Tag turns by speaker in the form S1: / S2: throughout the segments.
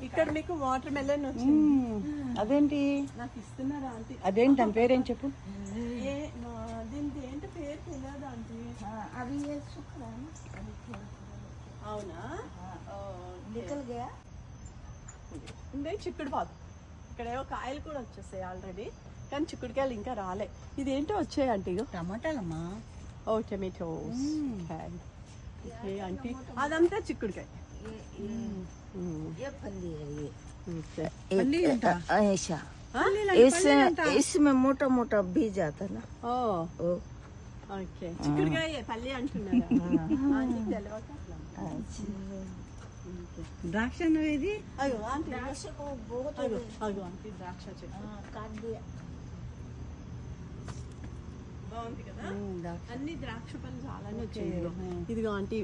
S1: ఇక్కడ మీకు water melon వచ్చింది.
S2: అదేంటి
S1: నాకు ఇస్తున్నారా ఆంటీ?
S2: అదేంటి దాని పేరేం చెప్పు.
S1: దీనికి ఏంటి పేరు తెలియదు ఆంటీ.
S3: अभी ये सूख रहा है ना,
S1: అవునా?
S3: निकल गया।
S1: ఉండే చిక్కుడు పాదు. ఇక్కడ ఏవో కాయలు కూడా వచ్చేసాయి ఆల్రెడీ, కానీ చిక్కుడుకాయలు ఇంకా రాలే. ఇదేంటో వచ్చాయి ఆంటీ.
S2: టమాటాలమ్మా.
S1: ఓ టమాటోస్. ఓకే ఆంటీ, అదంతా చిక్కుడుకాయ.
S3: ये फली है ये।
S1: ఓకే.
S3: ऐसा इसमें मोटा मोटा बीज आता ना।
S1: ఓ
S3: ओ
S1: ఓకే, చిక్కుడుకాయ పల్లి అంటున్నారా? ఆంటీకి తెలియక అట్లా.
S2: ద్రాక్ష అన్నది.
S1: అయ్యో ఆంటీ,
S3: द्राक्ष को बहुत
S1: అయ్యో అయ్యో ఆంటీ, ద్రాక్ష చెట్టు
S3: काट दिया।
S1: బాగుంది కదా. అన్ని ద్రాక్ష పళ్ళు చాలానే వచ్చాయి. ఇదిగో ఆంటీ,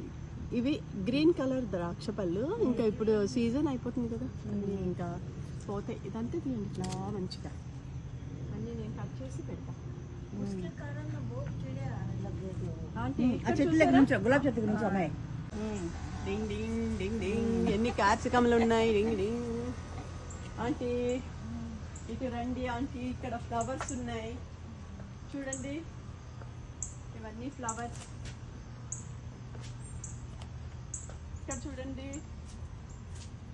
S1: ఇవి గ్రీన్ కలర్ ద్రాక్ష పళ్ళు. ఇంకా ఇప్పుడు సీజన్ అయిపోతుంది కదా, అన్ని ఇంకా పోతాయి. ఇదంతా తీయండి ఇట్లా మంచిగా. అన్ని నేను కట్ చేసి పెడతా.
S3: उसके कारण ना बहुत कीड़े आने लगे थे।
S1: ఆంటీ
S2: ఆ చెట్టు దగ్గర నుంచి, గులాబీ చెట్టు దగ్గర నుంచి అమ్మాయి.
S1: డింగ్ డింగ్ డింగ్ డింగ్, ఎన్ని క్యాప్సికమ్లు ఉన్నాయి. డింగ్ డింగ్. ఆంటీ ఇటు రండి ఆంటీ, ఇక్కడ ఫ్లవర్స్ ఉన్నాయి చూడండి. ఇవన్నీ ఫ్లవర్స్. ఇక్కడ చూడండి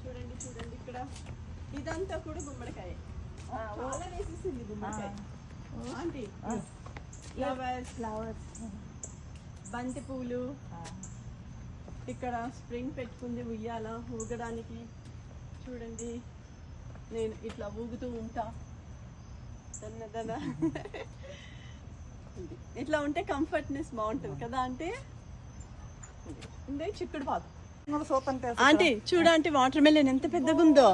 S1: చూడండి చూడండి, ఇక్కడ ఇదంతా కూడా గుమ్మడికాయ. చాలా వేసేసింది గుమ్మడికాయ ఆంటీ. ఫ్లవర్స్,
S3: फ्लावर्स
S1: బంతి పూలు. ఇక్కడ స్ప్రింగ్ పెట్టుకుంది ఉయ్యాల ఊగడానికి. చూడండి, నేను ఇట్లా ఊగుతూ ఉంటా. దన్న ఇట్లా ఉంటే కంఫర్ట్నెస్ బాగుంటుంది కదా. అంటే చిక్కుడు పాదు. ఆంటీ చూడ ఆంటీ, వాటర్ మెలన్ ఎంత పెద్దగా ఉందో.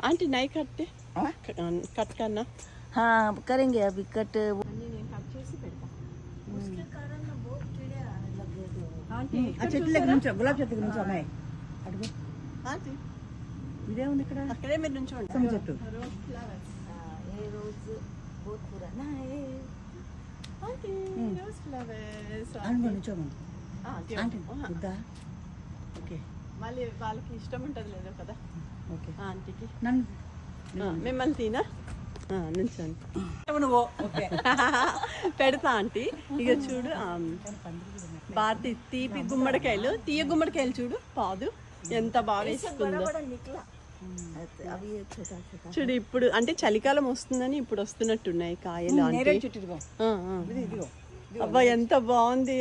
S1: ఆంటీ నై కట్టే కట్ కన్నా.
S3: हाँ करेंगे अभी कट।
S1: అన్ని నేను కట్ చేసి పెడతా.
S3: उसके कारण ना बहुत कीड़े आने लगे थे।
S1: ఆంటీ
S2: ఆ చెట్టు దగ్గర నుంచి, గులాబీ చెట్టు దగ్గర నుంచి అమ్మాయి. అడుగు.
S1: ఆంటీ
S2: ఇదే ఉంది ఇక్కడ.
S1: అక్కడే మీరు నుంచి
S2: చెట్టు.
S1: Rose flowers.
S3: ये रोज बहुत पुराना है।
S1: Aunty rose flowers.
S2: అనుకో నుంచోమను. ఆంటీ వద్దా? ఓకే
S1: మళ్ళీ వాళ్ళకి ఇష్టం ఉంటుంది లేదో కదా
S2: ఓకే.
S1: ఆంటీకి.
S2: నన్ను
S1: మిమ్మల్ని తీనా నుంచోండి.
S2: నువ్వు ఓకే.
S1: పెడతా ఆంటీ. ఇక చూడు భారతి, తీపి గుమ్మడికాయలు, తీయ గుమ్మడికాయలు చూడు పాదు ఎంత బాగా వేసుకుందో.
S3: बड़ा निकला। अभी ये छोटा छोटा।
S1: చూడు ఇప్పుడు అంటే చలికాలం వస్తుందని ఇప్పుడు వస్తున్నట్టున్నాయి కాయలు ఆంటీ.
S2: చెట్టు ఇదిగో.
S1: ఆ, ఆ.
S2: ఇదిగో
S1: అబ్బా ఎంత బాగుంది.